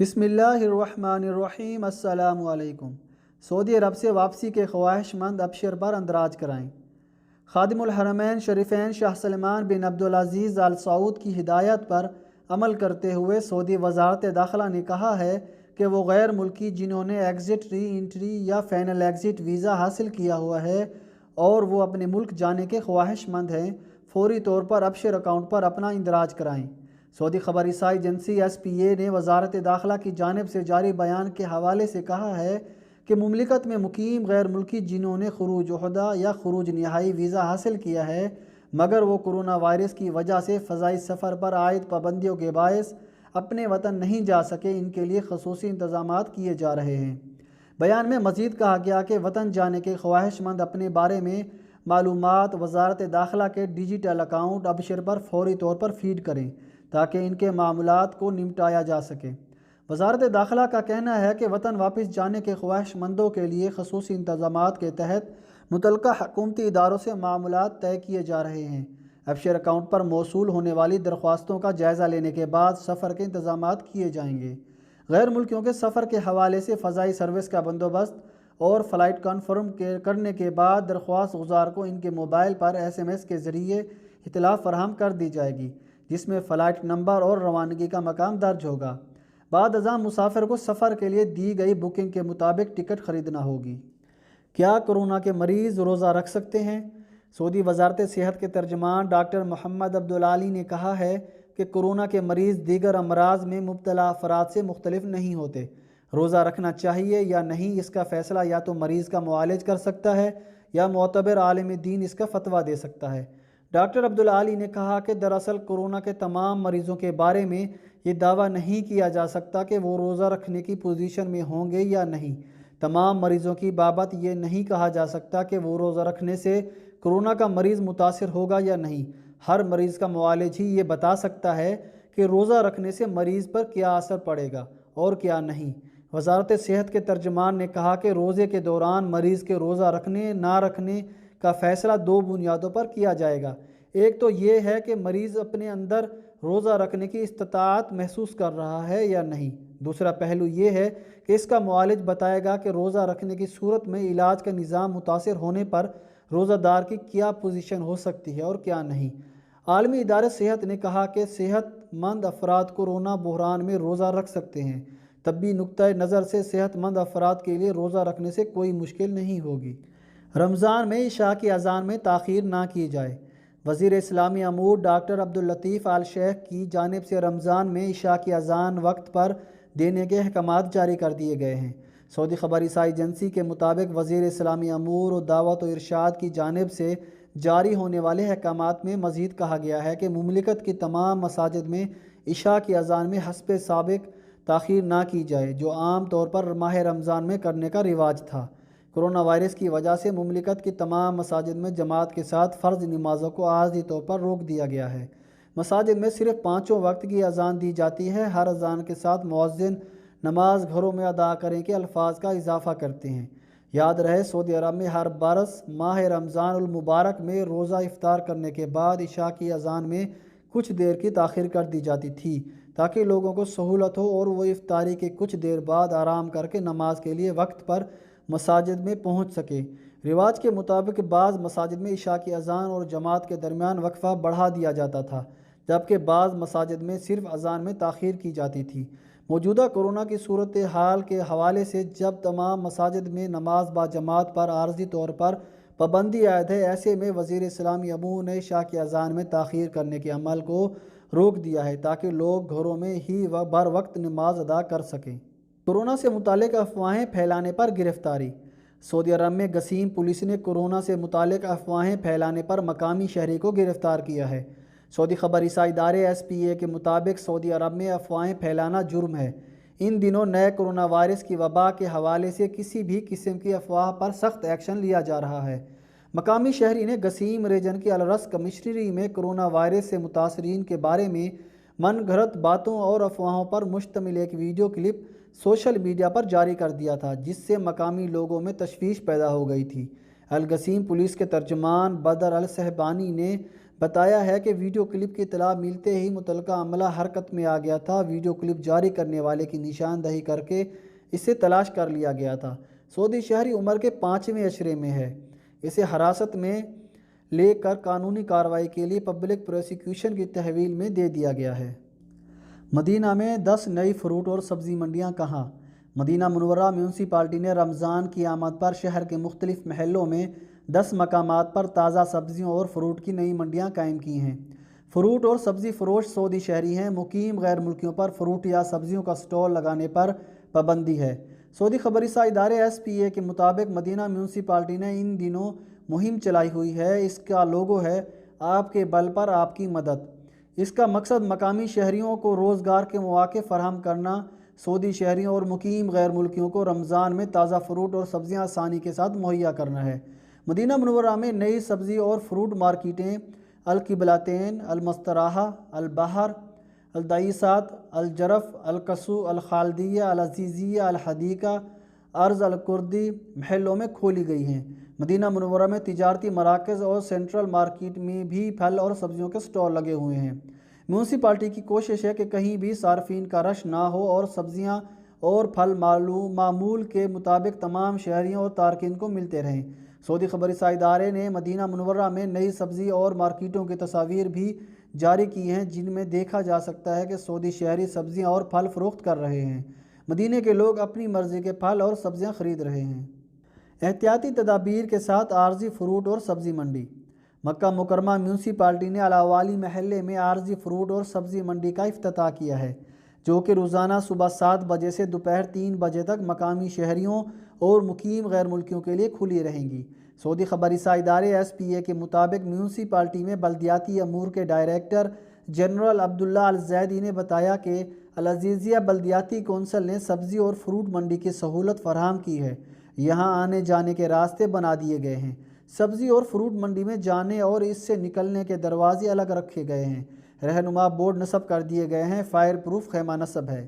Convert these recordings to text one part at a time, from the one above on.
بسم اللہ الرحمن الرحیم۔ السلام علیکم۔ سعودی عرب سے واپسی کے خواہش مند ابشر پر اندراج کرائیں۔ خادم الحرمین شریفین شاہ سلمان بن عبدالعزیز آل سعود کی ہدایت پر عمل کرتے ہوئے سعودی وزارت داخلہ نے کہا ہے کہ وہ غیر ملکی جنہوں نے ایگزٹ ری انٹری یا فائنل ایگزٹ ویزا حاصل کیا ہوا ہے اور وہ اپنے ملک جانے کے خواہش مند ہیں، فوری طور پر ابشر اکاؤنٹ پر اپنا اندراج کرائیں۔ سعودی خبر رساں ایجنسی SPA نے وزارت داخلہ کی جانب سے جاری بیان کے حوالے سے کہا ہے کہ مملکت میں مقیم غیر ملکی جنہوں نے خروج عہدہ یا خروج نہائی ویزا حاصل کیا ہے مگر وہ کرونا وائرس کی وجہ سے فضائی سفر پر عائد پابندیوں کے باعث اپنے وطن نہیں جا سکے، ان کے لیے خصوصی انتظامات کیے جا رہے ہیں۔ بیان میں مزید کہا گیا کہ وطن جانے کے خواہش مند اپنے بارے میں معلومات وزارت داخلہ کے ڈیجیٹل اکاؤنٹ ابشر پر فوری طور پر فیڈ کریں تاکہ ان کے معاملات کو نمٹایا جا سکے۔ وزارت داخلہ کا کہنا ہے کہ وطن واپس جانے کے خواہش مندوں کے لیے خصوصی انتظامات کے تحت متعلقہ حکومتی اداروں سے معاملات طے کیے جا رہے ہیں۔ ابشر اکاؤنٹ پر موصول ہونے والی درخواستوں کا جائزہ لینے کے بعد سفر کے انتظامات کیے جائیں گے۔ غیر ملکیوں کے سفر کے حوالے سے فضائی سروس کا بندوبست اور فلائٹ کنفرم کرنے کے بعد درخواست گزار کو ان کے موبائل پر SMS کے ذریعے اطلاع فراہم کر دی جائے گی، جس میں فلائٹ نمبر اور روانگی کا مقام درج ہوگا۔ بعد ازاں مسافر کو سفر کے لیے دی گئی بکنگ کے مطابق ٹکٹ خریدنا ہوگی۔ کیا کورونا کے مریض روزہ رکھ سکتے ہیں؟ سعودی وزارت صحت کے ترجمان ڈاکٹر محمد عبدالعالی نے کہا ہے کہ کورونا کے مریض دیگر امراض میں مبتلا افراد سے مختلف نہیں ہوتے۔ روزہ رکھنا چاہیے یا نہیں اس کا فیصلہ یا تو مریض کا معالج کر سکتا ہے یا معتبر عالم دین اس کا فتویٰ دے سکتا ہے۔ ڈاکٹر عبدالعالی نے کہا کہ دراصل کورونا کے تمام مریضوں کے بارے میں یہ دعویٰ نہیں کیا جا سکتا کہ وہ روزہ رکھنے کی پوزیشن میں ہوں گے یا نہیں۔ تمام مریضوں کی بابت یہ نہیں کہا جا سکتا کہ وہ روزہ رکھنے سے کورونا کا مریض متاثر ہوگا یا نہیں۔ ہر مریض کا معالج ہی یہ بتا سکتا ہے کہ روزہ رکھنے سے مریض پر کیا اثر پڑے گا اور کیا نہیں۔ وزارت صحت کے ترجمان نے کہا کہ روزے کے دوران مریض کے روزہ رکھنے نہ رکھنے کا فیصلہ دو بنیادوں پر کیا جائے گا۔ ایک تو یہ ہے کہ مریض اپنے اندر روزہ رکھنے کی استطاعت محسوس کر رہا ہے یا نہیں۔ دوسرا پہلو یہ ہے کہ اس کا معالج بتائے گا کہ روزہ رکھنے کی صورت میں علاج کا نظام متاثر ہونے پر روزہ دار کی کیا پوزیشن ہو سکتی ہے اور کیا نہیں۔ عالمی ادارہ صحت نے کہا کہ صحت مند افراد کورونا بحران میں روزہ رکھ سکتے ہیں۔ طبی نقطۂ نظر سے صحت مند افراد کے لیے روزہ رکھنے سے کوئی مشکل نہیں ہوگی۔ رمضان میں عشاء کی اذان میں تاخیر نہ کی جائے۔ وزیر اسلامی امور ڈاکٹر عبداللطیف آل شیخ کی جانب سے رمضان میں عشاء کی اذان وقت پر دینے کے احکامات جاری کر دیے گئے ہیں۔ سعودی خبر رساں ایجنسی کے مطابق وزیر اسلامی امور و دعوت و ارشاد کی جانب سے جاری ہونے والے احکامات میں مزید کہا گیا ہے کہ مملکت کی تمام مساجد میں عشاء کی اذان میں حسب سابق تاخیر نہ کی جائے، جو عام طور پر ماہ رمضان میں کرنے کا رواج تھا۔ کورونا وائرس کی وجہ سے مملکت کی تمام مساجد میں جماعت کے ساتھ فرض نمازوں کو عارضی طور پر روک دیا گیا ہے۔ مساجد میں صرف 5 وقت کی اذان دی جاتی ہے۔ ہر اذان کے ساتھ مؤذن نماز گھروں میں ادا کریں کے الفاظ کا اضافہ کرتے ہیں۔ یاد رہے سعودی عرب میں ہر برس ماہ رمضان المبارک میں روزہ افطار کرنے کے بعد عشاء کی اذان میں کچھ دیر کی تاخیر کر دی جاتی تھی تاکہ لوگوں کو سہولت ہو اور وہ افطاری کے کچھ دیر بعد آرام کر کے نماز کے لیے وقت پر مساجد میں پہنچ سکے۔ رواج کے مطابق بعض مساجد میں عشاء کی اذان اور جماعت کے درمیان وقفہ بڑھا دیا جاتا تھا، جبکہ بعض مساجد میں صرف اذان میں تاخیر کی جاتی تھی۔ موجودہ کورونا کی صورتحال کے حوالے سے جب تمام مساجد میں نماز با جماعت پر عارضی طور پر پابندی عائد ہے، ایسے میں وزیر اسلامی امور نے عشاء کی اذان میں تاخیر کرنے کے عمل کو روک دیا ہے تاکہ لوگ گھروں میں ہی بر وقت نماز ادا کر سکیں۔ کورونا سے متعلق افواہیں پھیلانے پر گرفتاری۔ سعودی عرب میں گسیم پولیس نے کورونا سے متعلق افواہیں پھیلانے پر مقامی شہری کو گرفتار کیا ہے۔ سعودی خبر رساں ادارے SPA کے مطابق سعودی عرب میں افواہیں پھیلانا جرم ہے۔ ان دنوں نئے کورونا وائرس کی وبا کے حوالے سے کسی بھی قسم کی افواہ پر سخت ایکشن لیا جا رہا ہے۔ مقامی شہری نے گسیم ریجن کی الرس کمشنری میں کورونا وائرس سے متاثرین کے بارے میں من گھڑت باتوں اور افواہوں پر مشتمل ایک ویڈیو کلپ سوشل میڈیا پر جاری کر دیا تھا، جس سے مقامی لوگوں میں تشویش پیدا ہو گئی تھی۔ الگسیم پولیس کے ترجمان بدر الصحبانی نے بتایا ہے کہ ویڈیو کلپ کی اطلاع ملتے ہی متعلقہ عملہ حرکت میں آ گیا تھا۔ ویڈیو کلپ جاری کرنے والے کی نشاندہی کر کے اسے تلاش کر لیا گیا تھا۔ سعودی شہری عمر کے 5ویں اشرے میں ہے۔ اسے حراست میں لے کر قانونی کارروائی کے لیے پبلک پروسیکیوشن کی تحویل میں دے دیا گیا ہے۔ مدینہ میں 10 نئی فروٹ اور سبزی منڈیاں کہاں؟ مدینہ منورہ میونسپلٹی نے رمضان کی آمد پر شہر کے مختلف محلوں میں 10 مقامات پر تازہ سبزیوں اور فروٹ کی نئی منڈیاں قائم کی ہیں۔ فروٹ اور سبزی فروش سعودی شہری ہیں۔ مقیم غیر ملکیوں پر فروٹ یا سبزیوں کا سٹال لگانے پر پابندی ہے۔ سعودی خبر رساں ادارے SPA کے مطابق مدینہ میونسپلٹی نے ان دنوں مہم چلائی ہوئی ہے۔ اس کا لوگو ہے آپ کے بل پر آپ کی مدد۔ اس کا مقصد مقامی شہریوں کو روزگار کے مواقع فراہم کرنا، سعودی شہریوں اور مقیم غیر ملکیوں کو رمضان میں تازہ فروٹ اور سبزیاں آسانی کے ساتھ مہیا کرنا ہے۔ مدینہ منورہ میں نئی سبزی اور فروٹ مارکیٹیں القبلتین، المستراحہ، البحر، الدعیسات، الجرف، القصو، الخالدیہ، العزیزیہ، الحدیقہ، ارض الکردی محلوں میں کھولی گئی ہیں۔ مدینہ منورہ میں تجارتی مراکز اور سینٹرل مارکیٹ میں بھی پھل اور سبزیوں کے سٹال لگے ہوئے ہیں۔ میونسپلٹی کی کوشش ہے کہ کہیں بھی صارفین کا رش نہ ہو اور سبزیاں اور پھل معمول کے مطابق تمام شہریوں اور تارکین کو ملتے رہیں۔ سعودی خبر رساں ادارے نے مدینہ منورہ میں نئی سبزی اور مارکیٹوں کی تصاویر بھی جاری کی ہیں، جن میں دیکھا جا سکتا ہے کہ سعودی شہری سبزیاں اور پھل فروخت کر رہے ہیں۔ مدینے کے لوگ اپنی مرضی کے پھل اور سبزیاں خرید رہے ہیں۔ احتیاطی تدابیر کے ساتھ عارضی فروٹ اور سبزی منڈی۔ مکہ مکرمہ میونسپلٹی نے علاوالی محلے میں عارضی فروٹ اور سبزی منڈی کا افتتاح کیا ہے، جو کہ روزانہ صبح 7 بجے سے دوپہر 3 بجے تک مقامی شہریوں اور مقیم غیر ملکیوں کے لیے کھلی رہیں گی۔ سعودی خبر رساں ادارے SPA کے مطابق میونسپلٹی میں بلدیاتی امور کے ڈائریکٹر جنرل عبداللہ الزیدی نے بتایا کہ العزیزیہ بلدیاتی کونسل نے سبزی اور فروٹ منڈی کی سہولت فراہم کی ہے۔ یہاں آنے جانے کے راستے بنا دیے گئے ہیں۔ سبزی اور فروٹ منڈی میں جانے اور اس سے نکلنے کے دروازے الگ رکھے گئے ہیں۔ رہنما بورڈ نصب کر دیے گئے ہیں۔ فائر پروف خیمہ نصب ہے۔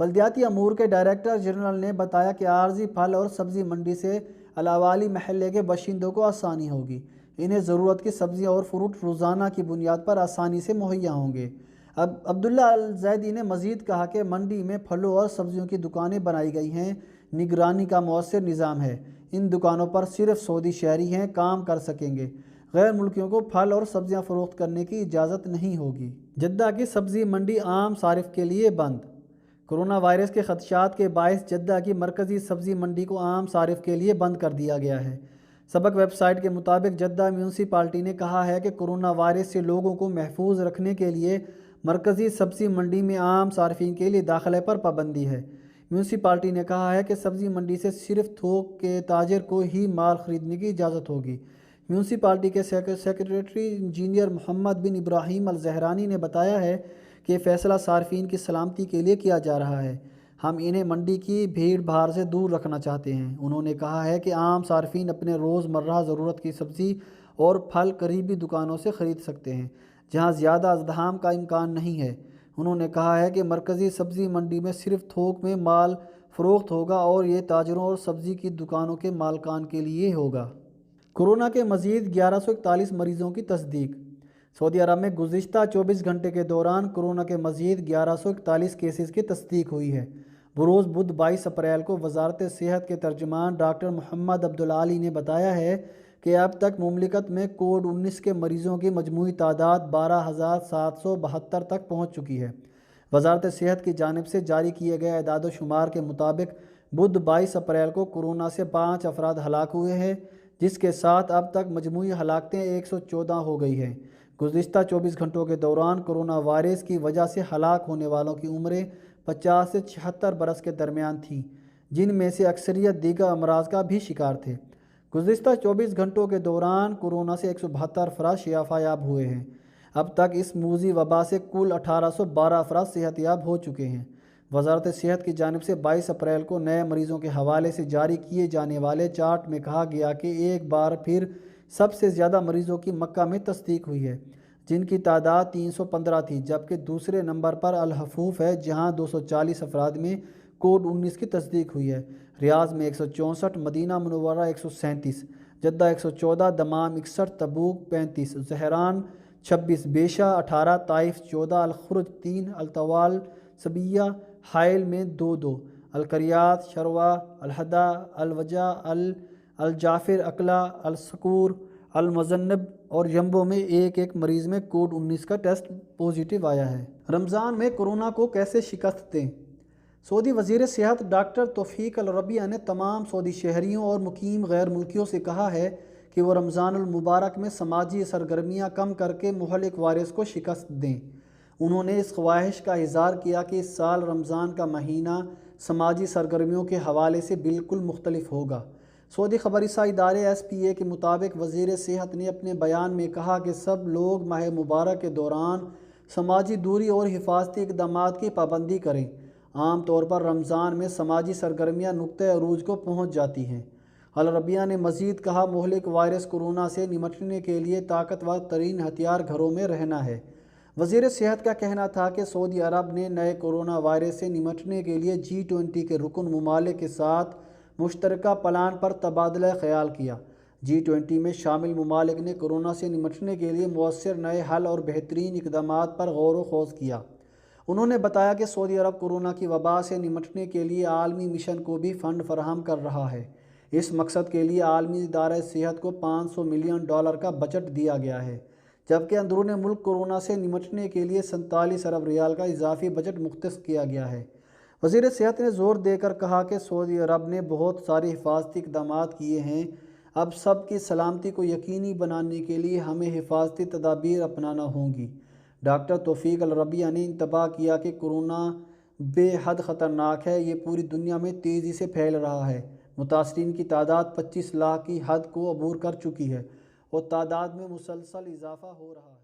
بلدیاتی امور کے ڈائریکٹر جنرل نے بتایا کہ عارضی پھل اور سبزی منڈی سے علاوالی محلے کے باشندوں کو آسانی ہوگی۔ انہیں ضرورت کی سبزیاں اور فروٹ روزانہ کی بنیاد پر آسانی سے مہیا ہوں گے۔ عبداللہ الزیدی نے مزید کہا کہ منڈی میں پھلوں اور سبزیوں کی دکانیں بنائی گئی ہیں۔ نگرانی کا مؤثر نظام ہے۔ ان دکانوں پر صرف سعودی شہری ہیں کام کر سکیں گے۔ غیر ملکیوں کو پھل اور سبزیاں فروخت کرنے کی اجازت نہیں ہوگی۔ جدہ کی سبزی منڈی عام صارف کے لیے بند۔ کرونا وائرس کے خدشات کے باعث جدہ کی مرکزی سبزی منڈی کو عام صارف کے لیے بند کر دیا گیا ہے۔ سبق ویب سائٹ کے مطابق جدہ میونسپلٹی نے کہا ہے کہ کرونا وائرس سے لوگوں کو محفوظ رکھنے کے لیے مرکزی سبزی منڈی میں عام صارفین کے لیے داخلے پر پابندی ہے۔ میونسپلٹی نے کہا ہے کہ سبزی منڈی سے صرف تھوک کے تاجر کو ہی مال خریدنے کی اجازت ہوگی۔ میونسپلٹی کے سیکریٹری انجینئر محمد بن ابراہیم الزہرانی نے بتایا ہے کہ یہ فیصلہ صارفین کی سلامتی کے لیے کیا جا رہا ہے۔ ہم انہیں منڈی کی بھیڑ بھاڑ سے دور رکھنا چاہتے ہیں۔ انہوں نے کہا ہے کہ عام صارفین اپنے روزمرہ ضرورت کی سبزی اور پھل قریبی دکانوں سے خرید سکتے ہیں، جہاں زیادہ ازدحام کا امکان نہیں ہے۔ انہوں نے کہا ہے کہ مرکزی سبزی منڈی میں صرف تھوک میں مال فروخت ہوگا اور یہ تاجروں اور سبزی کی دکانوں کے مالکان کے لیے ہوگا۔ کورونا کے مزید 1141 مریضوں کی تصدیق۔ سعودی عرب میں گزشتہ 24 گھنٹے کے دوران کورونا کے مزید 1141 کیسز کی تصدیق ہوئی ہے۔ بروز بدھ 22 اپریل کو وزارت صحت کے ترجمان ڈاکٹر محمد عبدالعالی نے بتایا ہے کہ اب تک مملکت میں کووڈ-19 کے مریضوں کی مجموعی تعداد 12,772 تک پہنچ چکی ہے۔ وزارت صحت کی جانب سے جاری کیے گئے اعداد و شمار کے مطابق بدھ 22 اپریل کو کورونا سے 5 افراد ہلاک ہوئے ہیں، جس کے ساتھ اب تک مجموعی ہلاکتیں 114 ہو گئی ہیں۔ گزشتہ 24 گھنٹوں کے دوران کورونا وائرس کی وجہ سے ہلاک ہونے والوں کی عمریں 50 سے 76 برس کے درمیان تھیں، جن میں سے اکثریت دیگر امراض کا بھی شکار تھے۔ گزشتہ 24 گھنٹوں کے دوران کورونا سے 172 افراد شفا یاب ہوئے ہیں۔ اب تک اس موذی وبا سے کل 1812 افراد صحت یاب ہو چکے ہیں۔ وزارت صحت کی جانب سے 22 اپریل کو نئے مریضوں کے حوالے سے جاری کیے جانے والے چارٹ میں کہا گیا کہ ایک بار پھر سب سے زیادہ مریضوں کی مکہ میں تصدیق ہوئی ہے، جن کی تعداد 315 تھی، جبکہ دوسرے نمبر پر الحفوف ہے، جہاں 240 افراد میں کووڈ-19 کی تصدیق ہوئی ہے۔ ریاض میں 164، مدینہ منورہ 137، جدہ 114، دمام 61، تبوک 35، زہران 26 بیشہ 18 طائف 14 الخرج 3 الطوال سبیہ حائل میں 2 القریات شروا الحدا الوجا الجعفر اقلا السکور المزنب اور جمبو میں ایک مریض میں کووڈ 19 کا ٹیسٹ پازیٹیو آیا ہے۔ رمضان میں کورونا کو کیسے شکست دیں؟ سعودی وزیر صحت ڈاکٹر توفیق الربیع نے تمام سعودی شہریوں اور مقیم غیر ملکیوں سے کہا ہے کہ وہ رمضان المبارک میں سماجی سرگرمیاں کم کر کے مہلک وائرس کو شکست دیں۔ انہوں نے اس خواہش کا اظہار کیا کہ اس سال رمضان کا مہینہ سماجی سرگرمیوں کے حوالے سے بالکل مختلف ہوگا۔ سعودی خبر رساں ادارے SPA کے مطابق وزیر صحت نے اپنے بیان میں کہا کہ سب لوگ ماہ مبارک کے دوران سماجی دوری اور حفاظتی اقدامات کی پابندی کریں۔ عام طور پر رمضان میں سماجی سرگرمیاں نقطۂ عروج کو پہنچ جاتی ہیں۔ الربیع نے مزید کہا مہلک وائرس کورونا سے نمٹنے کے لیے طاقتور ترین ہتھیار گھروں میں رہنا ہے۔ وزیر صحت کا کہنا تھا کہ سعودی عرب نے نئے کورونا وائرس سے نمٹنے کے لیے G20 کے رکن ممالک کے ساتھ مشترکہ پلان پر تبادلہ خیال کیا۔ G20 میں شامل ممالک نے کورونا سے نمٹنے کے لیے مؤثر نئے حل اور بہترین اقدامات پر غور و خوض کیا۔ انہوں نے بتایا کہ سعودی عرب کورونا کی وبا سے نمٹنے کے لیے عالمی مشن کو بھی فنڈ فراہم کر رہا ہے۔ اس مقصد کے لیے عالمی ادارہ صحت کو $500 ملین کا بجٹ دیا گیا ہے، جبکہ اندرون ملک کورونا سے نمٹنے کے لیے 47 ارب ریال کا اضافی بجٹ مختص کیا گیا ہے۔ وزیر صحت نے زور دے کر کہا کہ سعودی عرب نے بہت سارے حفاظتی اقدامات کیے ہیں۔ اب سب کی سلامتی کو یقینی بنانے کے لیے ہمیں حفاظتی تدابیر اپنانا ہوں گی۔ ڈاکٹر توفیق الربیع نے انتباہ کیا کہ کورونا بے حد خطرناک ہے، یہ پوری دنیا میں تیزی سے پھیل رہا ہے۔ متاثرین کی تعداد 25 لاکھ کی حد کو عبور کر چکی ہے اور تعداد میں مسلسل اضافہ ہو رہا ہے۔